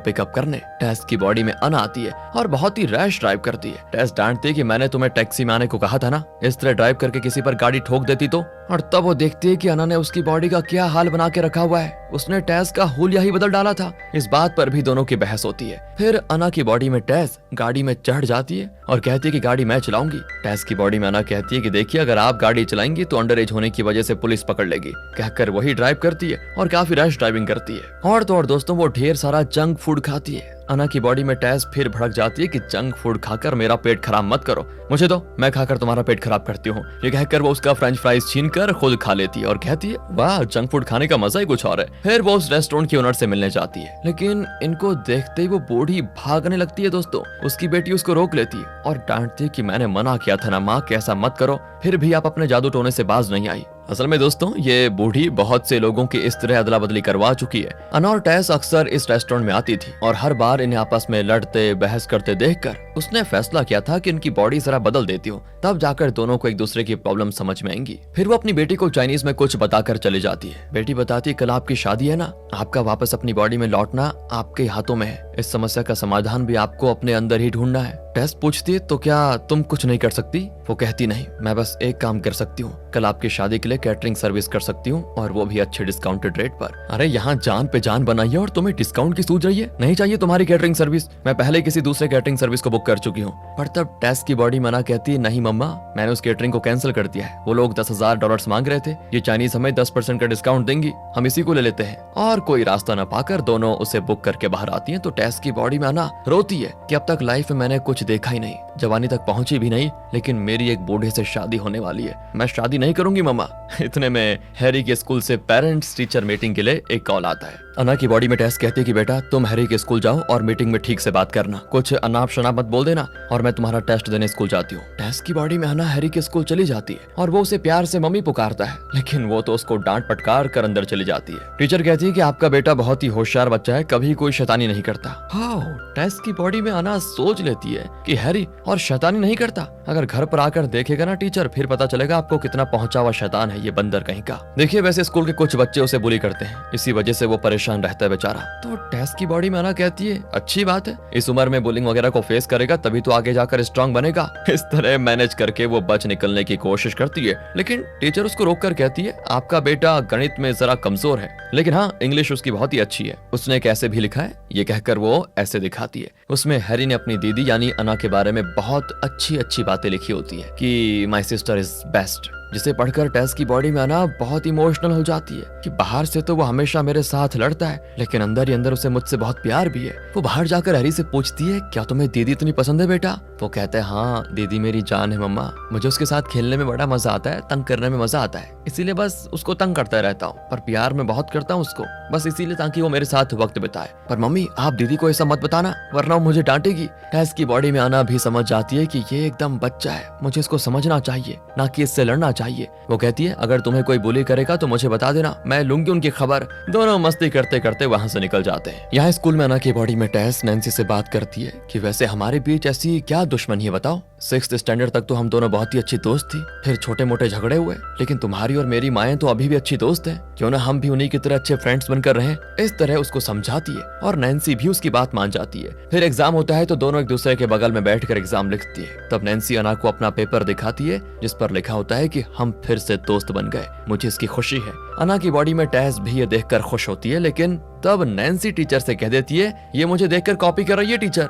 पिकअप करने टेस की बॉडी में अना आती है और बहुत ही रैश ड्राइव करती है। टेस डांटती है कि मैंने तुम्हें टैक्सी में आने को कहा था ना, इस तरह ड्राइव करके किसी पर गाड़ी ठोक देती तो। और तब वो देखती है कि अना ने उसकी बॉडी का क्या हाल बना के रखा हुआ है, उसने टेस का हुलिया ही बदल डाला था। इस बात पर भी दोनों की बहस होती है। फिर अना की बॉडी में टेस गाड़ी में चढ़ जाती है और कहती है कि गाड़ी मैं चलाऊंगी। टेस की बॉडी में अना कहती है कि देखिए अगर आप गाड़ी चलाएंगी तो अंडर एज होने की वजह से पुलिस पकड़ लेगी, कहकर वही ड्राइव करती है और काफी रैश ड्राइविंग करती है। और तो और दोस्तों वो ढेर सारा जंक फूड खाती है। अना की बॉडी में टेस फिर भड़क जाती है कि जंक फूड खाकर मेरा पेट खराब मत करो, मुझे दो, मैं खाकर तुम्हारा पेट खराब करती हूँ। ये कहकर वो उसका फ्रेंच फ्राइज छीनकर खुद खा लेती है और कहती है वाह जंक फूड खाने का मजा ही कुछ और है। फिर वो उस रेस्टोरेंट की ओनर से मिलने जाती है, लेकिन इनको देखते ही वो बूढ़ी भागने लगती है। दोस्तों उसकी बेटी उसको रोक लेती है और डांटती है कि मैंने मना किया था ना माँ कि ऐसा मत करो, फिर भी आप अपने जादू टोने से बाज नहीं आई। असल में दोस्तों ये बूढ़ी बहुत से लोगों की इस तरह अदला बदली करवा चुकी है। अना और टेस अक्सर इस रेस्टोरेंट में आती थी और हर बार इन्हें आपस में लड़ते बहस करते देखकर उसने फैसला किया था कि इनकी बॉडी जरा बदल देती हूँ, तब जाकर दोनों को एक दूसरे की प्रॉब्लम समझ में आएंगी। फिर वो अपनी बेटी को चाइनीज में कुछ बताकर चली जाती है। बेटी बताती है कल आपकी शादी है ना, आपका वापस अपनी बॉडी में लौटना आपके हाथों में है, इस समस्या का समाधान भी आपको अपने अंदर ही ढूंढना है। टेस पूछती है तो क्या तुम कुछ नहीं कर सकती? वो कहती नहीं, मैं बस एक काम कर सकती हूँ, कल आपकी शादी के लिए कैटरिंग सर्विस कर सकती हूँ और वो भी अच्छे डिस्काउंटेड रेट पर। अरे यहाँ जान पे जान बनाई है और तुम्हें डिस्काउंट की सूझ रही है? नहीं चाहिए तुम्हारी कैटरिंग सर्विस, मैं पहले किसी दूसरे कैटरिंग सर्विस को बुक कर चुकी हूँ। पर तब टेस की बॉडी मना कहती है नहीं मम्मा, मैंने उस कैटरिंग को कैंसिल कर दिया है, वो लोग $10,000 मांग रहे थे, ये चाइनीज हमें 10% का डिस्काउंट देंगी, हम इसी को ले लेते हैं। और कोई रास्ता न पाकर दोनों उसे बुक करके बाहर आती है तो टेस की बॉडी में आना रोती है कि अब तक लाइफ में मैंने कुछ देखा ही नहीं, जवानी तक पहुंची भी नहीं, लेकिन मेरी एक बूढ़े से शादी होने वाली है, मैं शादी नहीं करूंगी मम्मा। इतने में हैरी के स्कूल से पेरेंट्स टीचर मीटिंग के लिए एक कॉल आता है। अना की बॉडी में टेस कहती है कि बेटा तुम हैरी के स्कूल जाओ और मीटिंग में ठीक से बात करना, कुछ अनाप शनाप मत बोल देना और मैं तुम्हारा टेस्ट देने स्कूल जाती हूँ। टेस की बॉडी में अना हैरी के स्कूल चली जाती है और वो उसे प्यार से मम्मी पुकारता है, लेकिन वो तो उसको डांट पटकार कर अंदर चली जाती है। टीचर कहती है कि आपका बेटा बहुत ही होशियार बच्चा है, कभी कोई शैतानी नहीं करता। हाँ, टेस की बॉडी में अना सोच लेती है कि हैरी और शैतानी नहीं करता, अगर घर पर आकर देखेगा ना टीचर फिर पता चलेगा आपको कितना पहुंचा हुआ शैतान है ये बंदर कहीं का। देखिए वैसे स्कूल के कुछ बच्चे उसे बुली करते हैं, इसी वजह से वो परेशान रहता है बेचारा। तो टेस की बॉडी में अना कहती है अच्छी बात है, इस उम्र में बुलिंग वगैरह को फेस करेगा तभी तो आगे जाकर स्ट्रांग बनेगा। इस तरह मैनेज करके वो बच निकलने की कोशिश करती है, लेकिन टीचर उसको रोक कर कहती है आपका बेटा गणित में जरा कमजोर है, लेकिन हाँ इंग्लिश उसकी बहुत ही अच्छी है, उसने एक ऐसे भी लिखा है, ये कहकर वो ऐसे दिखाती है। उसमें हैरी ने अपनी दीदी यानी अना के बारे में बहुत अच्छी अच्छी बातें लिखी होती है कि माई सिस्टर इज बेस्ट, जिसे पढ़कर टेस की बॉडी में अना बहुत इमोशनल हो जाती है कि बाहर से तो वो हमेशा मेरे साथ लड़ता है, लेकिन अंदर ही अंदर उसे मुझसे बहुत प्यार भी है। वो बाहर जाकर हैरी से पूछती है क्या तुम्हें दीदी इतनी पसंद है बेटा? वो कहता है हाँ दीदी मेरी जान है मम्मा, मुझे उसके साथ खेलने में बड़ा मजा आता है, तंग करने में मजा आता है, इसीलिए बस उसको तंग करता रहता हूँ, पर प्यार में बहुत करता हूँ उसको, बस इसीलिए ताकि वो मेरे साथ वक्त बिताए। पर मम्मी आप दीदी को ऐसा मत बताना वरना वो मुझे डांटेगी। टेस की बॉडी में आना भी समझ जाती है कि ये एकदम बच्चा है, मुझे इसको समझना चाहिए ना कि इससे लड़ना चाहिए। वो कहती है अगर तुम्हें कोई बुली करेगा तो मुझे बता देना, मैं लूंगी उनकी खबर। दोनों मस्ती करते करते वहां से निकल जाते हैं। यहाँ स्कूल में अना की बॉडी में टेस नैन्सी से बात करती है कि वैसे हमारे बीच ऐसी क्या दुश्मनी है बताओ, 6th स्टैंडर्ड तक तो हम दोनों बहुत ही अच्छी दोस्त थी, फिर छोटे मोटे झगड़े हुए, लेकिन तुम्हारी और मेरी माएं तो अभी भी अच्छी दोस्त हैं, क्यों ना हम भी उन्हीं की तरह अच्छे फ्रेंड्स बनकर रहें। इस तरह उसको समझाती है और नैन्सी भी उसकी बात मान जाती है। फिर एग्जाम होता है तो दोनों एक दूसरे के बगल में बैठकर एग्जाम लिखती है। तब नैन्सी अना को अपना पेपर दिखाती है जिस पर लिखा होता है कि हम फिर से दोस्त बन गए, मुझे इसकी खुशी है। अना की बॉडी में टेस भी ये देखकर खुश होती है, लेकिन तब नैन्सी टीचर से कह देती है ये मुझे देखकर कॉपी कर रही है टीचर।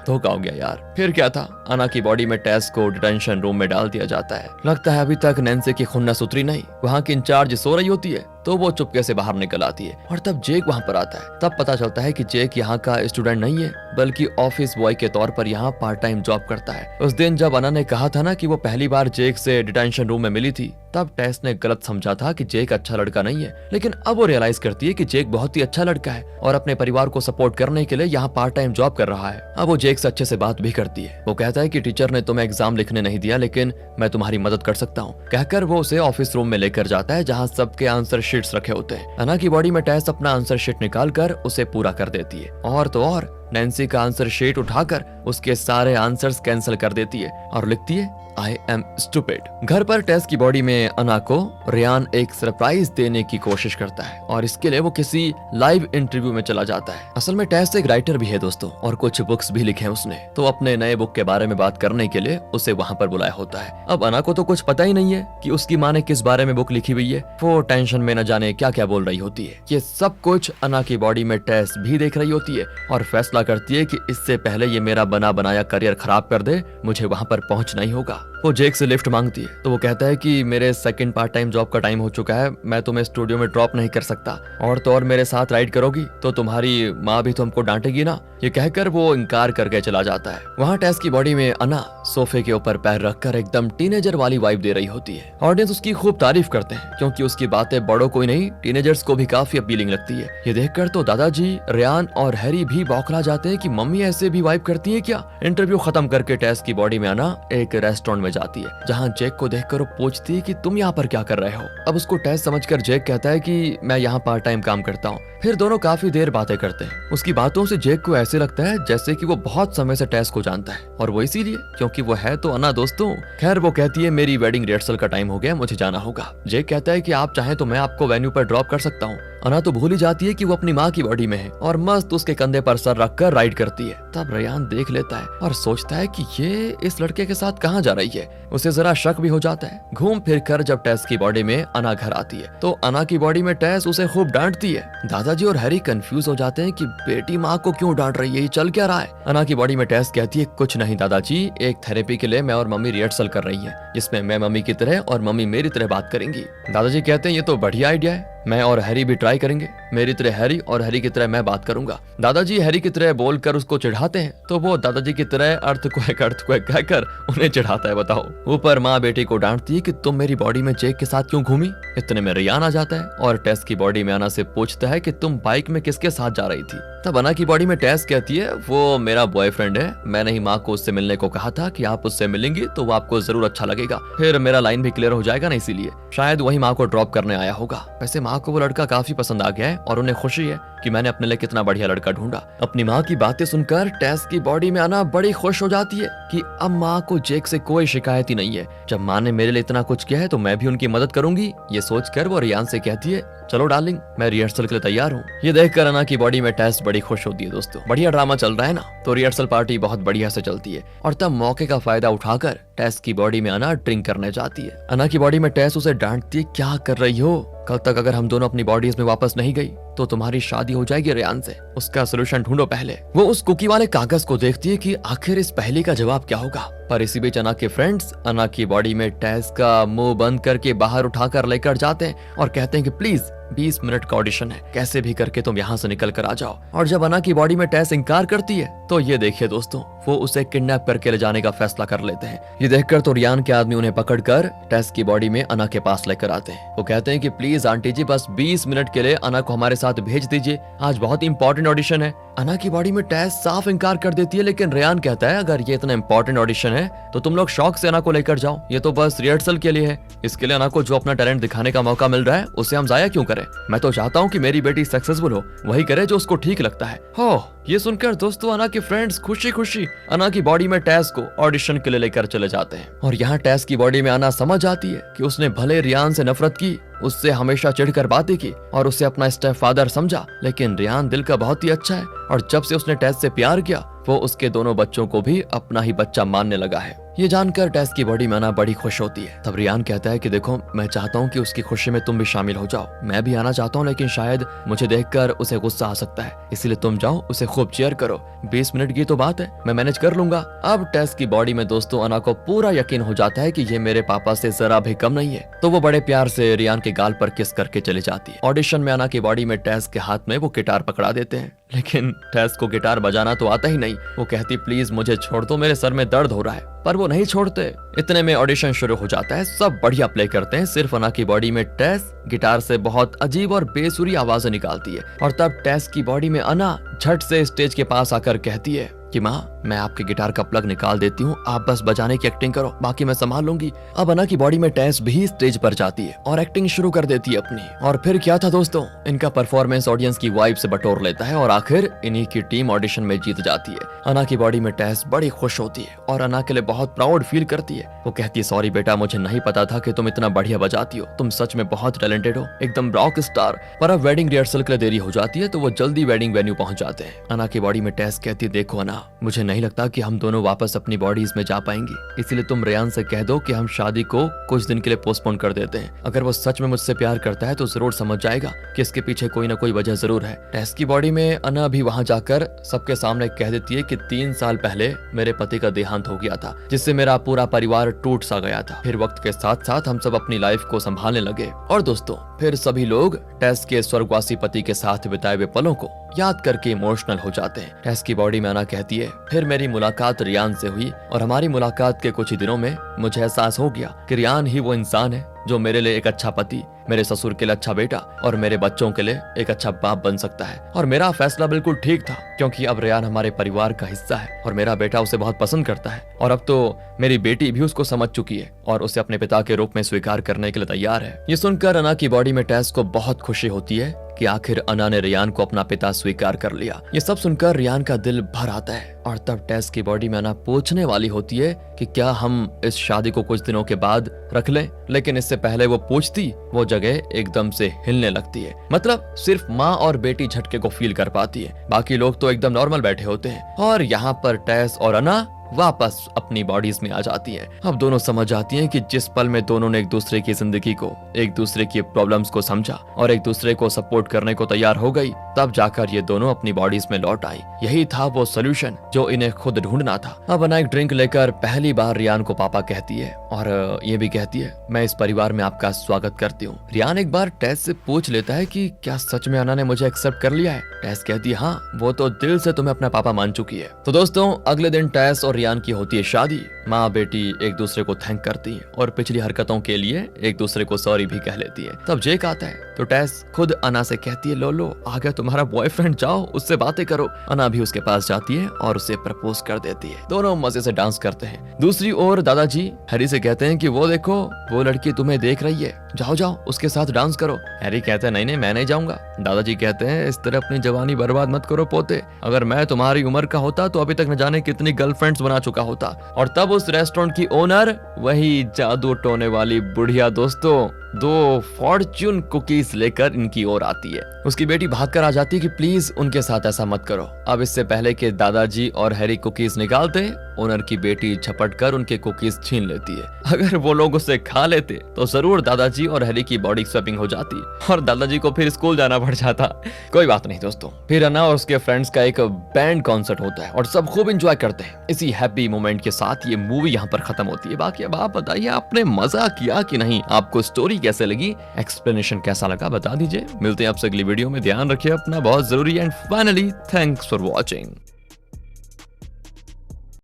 धोखा हो गया यार। फिर क्या था, अना की बॉडी में टेस को डिटेंशन रूम में डाल दिया जाता है। लगता है अभी तक नैन्सी की खुन्नस उतरी नहीं, वहाँ की इंचार्ज सो रही होती है। तो वो चुपके से बाहर निकल आती है और तब जेक वहाँ पर आता है। तब पता चलता है कि जेक यहाँ का स्टूडेंट नहीं है बल्कि ऑफिस बॉय के तौर पर यहाँ पार्ट टाइम जॉब करता है। उस दिन जब अना ने कहा था ना कि वो पहली बार जेक से डिटेंशन रूम में मिली थी, तब टेस ने गलत समझा था कि जेक अच्छा लड़का नहीं है, लेकिन अब वो रियलाइज करती है कि जेक बहुत ही अच्छा लड़का है और अपने परिवार को सपोर्ट करने के लिए यहाँ पार्ट टाइम जॉब कर रहा है। अब वो जेक से अच्छे से बात भी करती है। वो कहता है कि टीचर ने तुम्हें एग्जाम लिखने नहीं दिया, लेकिन मैं तुम्हारी मदद कर सकता हूँ। कहकर वो उसे ऑफिस रूम में लेकर जाता है जहाँ सबके आंसर शीट्स रखे होते हैं। अना की बॉडी में टेस अपना आंसर शीट निकाल कर उसे पूरा कर देती है और तो और नैन्सी का आंसर शीट उठाकर उसके सारे आंसर्स कैंसिल कर देती है और लिखती है आई एम स्टूपिड। घर पर टेस की बॉडी में अना को रियान एक सरप्राइज देने की कोशिश करता है और इसके लिए वो किसी लाइव इंटरव्यू में चला जाता है। असल में टेस एक राइटर भी है दोस्तों और कुछ बुक्स भी लिखे हैं उसने, तो अपने नए बुक के बारे में बात करने के लिए उसे वहाँ पर बुलाया होता है। अब अना को तो कुछ पता ही नहीं है कि उसकी माँ ने किस बारे में बुक लिखी हुई है। वो टेंशन में न जाने क्या क्या बोल रही होती है। ये सब कुछ अना की बॉडी में टेस भी देख रही होती है और फैसला करती है कि इससे पहले ये मेरा बना बनाया करियर खराब कर दे, मुझे वहाँ पर पहुँचना ही होगा। वो जेक से लिफ्ट मांगती है तो वो कहता है कि मेरे सेकंड पार्ट टाइम जॉब का टाइम हो चुका है, मैं तुम्हें स्टूडियो में ड्रॉप नहीं कर सकता और तो और मेरे साथ राइड करोगी तो तुम्हारी माँ भी तो हमको डांटेगी ना। ये कहकर वो इनकार करके चला जाता है। वहाँ टेस की बॉडी में अना सोफे के ऊपर पैर रखकर एकदम टीनेजर वाली वाइब दे रही होती है। ऑडियंस उसकी खूब तारीफ करते हैं क्योंकि उसकी बातें बड़ों को ही नहीं टीनेजर्स को भी काफी अपीलिंग लगती है। ये देखकर तो दादाजी, रियान और हैरी भी बौखला जाते हैं कि मम्मी ऐसे भी वाइब करती है क्या। इंटरव्यू खत्म करके टेस की बॉडी में अना एक रेस्टोरेंट में जाती है जहाँ जेक को देखकर वो पूछती है कि तुम यहाँ पर क्या कर रहे हो। अब उसको टेस समझकर जेक कहता है कि मैं यहाँ पार्ट टाइम काम करता हूँ। फिर दोनों काफी देर बातें करते हैं। उसकी बातों से जेक को ऐसे लगता है जैसे कि वो बहुत समय से टेस को जानता है और वो इसीलिए क्योंकि वो है तो अना दोस्तों। खैर वो कहती है मेरी वेडिंग रिहर्सल का टाइम हो गया, मुझे जाना होगा। जेक कहता है कि आप चाहें तो मैं आपको वेन्यू पर ड्रॉप कर सकता हूँ। अना तो भूल ही जाती है कि वो अपनी माँ की बॉडी में है और मस्त उसके कंधे पर सर रखकर राइड करती है। तब रियान देख लेता है और सोचता है कि ये इस लड़के के साथ कहाँ जा रही है। उसे जरा शक भी हो जाता है। घूम फिर कर जब टेस की बॉडी में अना घर आती है तो अना की बॉडी में टेस उसे खूब डांटती है। दादाजी और हैरी कंफ्यूज हो जाते हैं कि बेटी माँ को क्यों डांट रही है, ये चल क्या रहा है। अना की बॉडी में टेस कहती है कुछ नहीं दादाजी, एक थेरेपी के लिए मैं और मम्मी रिहर्सल कर रही है जिसमें मैं मम्मी की तरह और मम्मी मेरी तरह बात करेंगी। दादाजी कहते हैं ये तो बढ़िया आइडिया है, मैं और हैरी भी ट्राई करेंगे, मेरी तरह हैरी और हैरी की तरह मैं बात करूंगा। दादाजी हैरी की तरह बोलकर उसको चिढ़ाते हैं तो वो दादाजी की तरह अर्थक्वेक कहकर उन्हें चिढ़ाता है। बताओ, ऊपर माँ बेटी को डांटती है कि तुम मेरी बॉडी में जेक के साथ क्यों घूमी। इतने में रियान आ जाता है और टेस की बॉडी में अना से पूछता है कि तुम बाइक में किसके साथ जा रही थी। तब अना की बॉडी में टेस कहती है वो मेरा बॉयफ्रेंड है, मैंने ही माँ को उससे मिलने को कहा था कि आप उससे मिलेंगी तो वो आपको जरूर अच्छा लगेगा, फिर मेरा लाइन भी क्लियर हो जाएगा ना, इसीलिए शायद वही माँ को ड्रॉप करने आया होगा। वैसे माँ को वो लड़का काफी पसंद आ गया है और उन्हें खुशी है कि मैंने अपने लिए कितना बढ़िया लड़का ढूंढा। अपनी माँ की बातें सुनकर टेस की बॉडी में आना बड़ी खुश हो जाती है कि अब माँ को जेक से कोई शिकायत ही नहीं है। जब माँ ने मेरे लिए इतना कुछ किया है तो मैं भी उनकी मदद करूंगी। ये सोचकर वो रियान से कहती है चलो डार्लिंग, मैं रिहर्सल के लिए तैयार हूँ। ये देखकर अना की बॉडी में टेस बड़ी खुश होती है। दोस्तों बढ़िया ड्रामा चल रहा है ना, तो रिहर्सल पार्टी बहुत बढ़िया से चलती है और तब मौके का फायदा उठाकर टेस की बॉडी में अना ड्रिंक करने जाती है। अना की बॉडी में टेस उसे डांटती है क्या कर रही हो, कल तक अगर हम दोनों अपनी बॉडीज में वापस नहीं गई तो तुम्हारी शादी हो जाएगी रियान से, उसका सोल्यूशन ढूंढो पहले। वो उस कुकी वाले कागज को देखती है कि आखिर इस पहेली का जवाब क्या होगा। पर इसी बीच अना के फ्रेंड्स अना की बॉडी में टेस का मुंह बंद करके बाहर उठाकर लेकर जाते हैं और कहते हैं कि प्लीज 20 मिनट का ऑडिशन है, कैसे भी करके तुम यहाँ से निकल कर आ जाओ। और जब अना की बॉडी में टेस इंकार करती है तो ये देखिए दोस्तों, वो उसे किडनैप करके ले जाने का फैसला कर लेते हैं। ये देखकर तो रियान के आदमी उन्हें पकड़कर टेस की बॉडी में अना के पास लेकर आते हैं। वो कहते हैं कि प्लीज आंटी जी बस 20 मिनट के लिए अना को हमारे साथ भेज दीजिए, आज बहुत इंपॉर्टेंट ऑडिशन है। अना की बॉडी में टेस साफ इंकार कर देती है, लेकिन रियान कहता है अगर ये इतना इंपॉर्टेंट ऑडिशन है तो तुम लोग शौक से अना को लेकर जाओ, ये तो बस रिहर्सल के लिए है। इसके लिए अना को जो अपना टैलेंट दिखाने का मौका मिल रहा है उसे हम जाया क्यों करें। मैं तो चाहता हूँ कि मेरी बेटी सक्सेसफुल हो, वही करे जो उसको ठीक लगता है। हो ये सुनकर दोस्तों अना के फ्रेंड्स खुशी खुशी अना की बॉडी में टेस को ऑडिशन के लिए लेकर चले जाते हैं। और यहाँ टेस की बॉडी में अना समझ आती है कि उसने भले रियान से नफरत की, उससे हमेशा चिढ़कर बातें की और उसे अपना स्टेप फादर समझा, लेकिन रियान दिल का बहुत ही अच्छा है और जब से उसने टेस से प्यार किया वो उसके दोनों बच्चों को भी अपना ही बच्चा मानने लगा है। ये जानकर टेस की बॉडी में अना बड़ी खुश होती है। तब रियान कहता है कि देखो, मैं चाहता हूँ कि उसकी खुशी में तुम भी शामिल हो जाओ। मैं भी आना चाहता हूँ, लेकिन शायद मुझे देखकर उसे गुस्सा आ सकता है, इसलिए तुम जाओ, उसे खूब चीयर करो। 20 मिनट की तो बात है, मैं मैनेज कर लूंगा। अब टेस की बॉडी में दोस्तों अना को पूरा यकीन हो जाता है कि ये मेरे पापा से जरा भी कम नहीं है, तो वो बड़े प्यार से रियान के गाल पर किस करके चली जाती है। ऑडिशन में अना की बॉडी में टेस के हाथ में वो गिटार पकड़ा देते हैं, लेकिन टेस को गिटार बजाना तो आता ही नहीं। वो कहती प्लीज मुझे छोड़ दो, मेरे सर में दर्द हो रहा है, पर वो नहीं छोड़ते। इतने में ऑडिशन शुरू हो जाता है, सब बढ़िया प्ले करते हैं, सिर्फ अना की बॉडी में टेस गिटार से बहुत अजीब और बेसुरी आवाजें निकालती है। और तब टेस की बॉडी में अना झट से स्टेज के पास आकर कहती है कि माँ, मैं आपके गिटार का प्लग निकाल देती हूँ, आप बस बजाने की एक्टिंग करो, बाकी मैं संभाल लूंगी। अब अना की बॉडी में टेस भी स्टेज पर जाती है और एक्टिंग शुरू कर देती है अपनी। और फिर क्या था दोस्तों, इनका परफॉर्मेंस ऑडियंस की वाइब से बटोर लेता है और आखिर इन्हीं की टीम ऑडिशन में जीत जाती है। अना की बॉडी में टेस बड़ी खुश होती है और अना के लिए बहुत प्राउड फील करती है। वो कहती है सॉरी बेटा, मुझे नहीं पता था कि तुम इतना बढ़िया बजाती हो, तुम सच में बहुत टैलेंटेड हो, एकदम रॉक स्टार। पर अब वेडिंग रिहर्सल के लिए देरी हो जाती है, तो वो जल्दी वेडिंग वेन्यू पहुंच जाते हैं। अना की बॉडी में टेस कहती है देखो अना, मुझे नहीं लगता कि हम दोनों वापस अपनी बॉडीज में जा पाएंगे, इसलिए तुम रेयान से कह दो कि हम शादी को कुछ दिन के लिए पोस्टपोन कर देते हैं। अगर वो सच में मुझसे प्यार करता है तो जरूर समझ जाएगा कि इसके पीछे कोई ना कोई वजह जरूर है। टेस की बॉडी में अना भी वहां जाकर सबके सामने कह देती है कि 3 साल पहले मेरे पति का देहांत हो गया था, जिससे मेरा पूरा परिवार टूट सा गया था। फिर वक्त के साथ साथ हम सब अपनी लाइफ को संभालने लगे। और दोस्तों फिर सभी लोग टेस के स्वर्गवासी पति के साथ बिताए हुए पलों को याद करके इमोशनल हो जाते हैं। टेस की बॉडी में अना कहती है फिर मेरी मुलाकात रियान से हुई और हमारी मुलाकात के कुछ ही दिनों में मुझे एहसास हो गया कि रियान ही वो इंसान है जो मेरे लिए एक अच्छा पति, मेरे ससुर के लिए अच्छा बेटा और मेरे बच्चों के लिए एक अच्छा बाप बन सकता है। और मेरा फैसला बिल्कुल ठीक था, क्योंकि अब रियान हमारे परिवार का हिस्सा है और मेरा बेटा उसे बहुत पसंद करता है। और अब तो मेरी बेटी भी उसको समझ चुकी है और उसे अपने पिता के रूप में स्वीकार करने के लिए तैयार है। ये सुनकर अना की बॉडी में टेस को बहुत खुशी होती है कि आखिर अना ने रियान को अपना पिता स्वीकार कर लिया। ये सब सुनकर रियान का दिल भर आता है और तब टेस की बॉडी में अना पूछने वाली होती है कि क्या हम इस शादी को कुछ दिनों के बाद रख लें, लेकिन इससे पहले वो पूछती वो जगह एकदम से हिलने लगती है। मतलब सिर्फ माँ और बेटी झटके को फील कर पाती है, बाकी लोग तो एकदम नॉर्मल बैठे होते हैं। और यहाँ पर टेस और अना वापस अपनी बॉडीज में आ जाती हैं। अब दोनों समझ जाती हैं कि जिस पल में दोनों ने एक दूसरे की जिंदगी को, एक दूसरे की प्रॉब्लम्स को समझा और एक दूसरे को सपोर्ट करने को तैयार हो गई, तब जाकर ये दोनों अपनी बॉडीज में लौट आई। यही था वो सोल्यूशन जो इन्हें खुद ढूंढना था। अब अना एक ड्रिंक लेकर पहली बार रियान को पापा कहती है और ये भी कहती है मैं इस परिवार में आपका स्वागत करती हूँ। रियान एक बार टेस से पूछ लेता है कि क्या सच में अना ने मुझे एक्सेप्ट कर लिया है। टेस कहती है हाँ, वो तो दिल से तुम्हें अपना पापा मान चुकी है। तो दोस्तों अगले दिन टेस और रियान की होती है शादी। माँ बेटी एक दूसरे को थैंक करती है और पिछली हरकतों के लिए एक दूसरे को सॉरी भी कह लेती है। तब जेक आता है तो टेस खुद अना से कहती है लो आ गया तुम्हारा बॉयफ्रेंड, जाओ उससे बातें करो। अना भी उसके पास जाती है और उसे प्रपोज कर देती है। दोनों मजे से डांस करते हैं। दूसरी ओर दादाजी हैरी से कहते हैं कि वो देखो वो लड़की तुम्हें देख रही है, जाओ उसके साथ डांस करो। हैरी कहता है नहीं मैं नहीं जाऊंगा। दादाजी कहते हैं इस तरह अपनी जवानी बर्बाद मत करो पोते, अगर मैं तुम्हारी उम्र का होता तो अभी तक न जाने कितनी गर्लफ्रेंड्स बना चुका होता। और तब उस रेस्टोरेंट की ओनर वही जादू टोने वाली बुढ़िया दोस्तों 2 फॉर्च्यून कुकीज लेकर इनकी ओर आती है। उसकी बेटी भागकर आ जाती है कि प्लीज उनके साथ ऐसा मत करो। अब इससे पहले कि दादाजी और हैरी कुकीज निकालते, ओनर की बेटी झपट कर उनके कुकीज छीन लेती है। अगर वो लोग उसे खा लेते तो जरूर दादाजी और हैरी की बॉडी स्वैपिंग हो जाती और दादाजी को फिर स्कूल जाना पड़ जाता। कोई बात नहीं दोस्तों, फिर अना और उसके फ्रेंड्स का एक बैंड कॉन्सर्ट होता है और सब खूब एंजॉय करते हैं। इसी हैप्पी मोमेंट के साथ ये मूवी यहाँ पर खत्म होती है। बाकी अब आप बताइए आपने मजा किया कि नहीं, आपको स्टोरी कैसे लगी, एक्सप्लेनेशन कैसा लगा बता दीजिए। मिलते हैं आपसे अगली वीडियो में, ध्यान रखिए अपना, बहुत जरूरी है। And finally thanks for watching.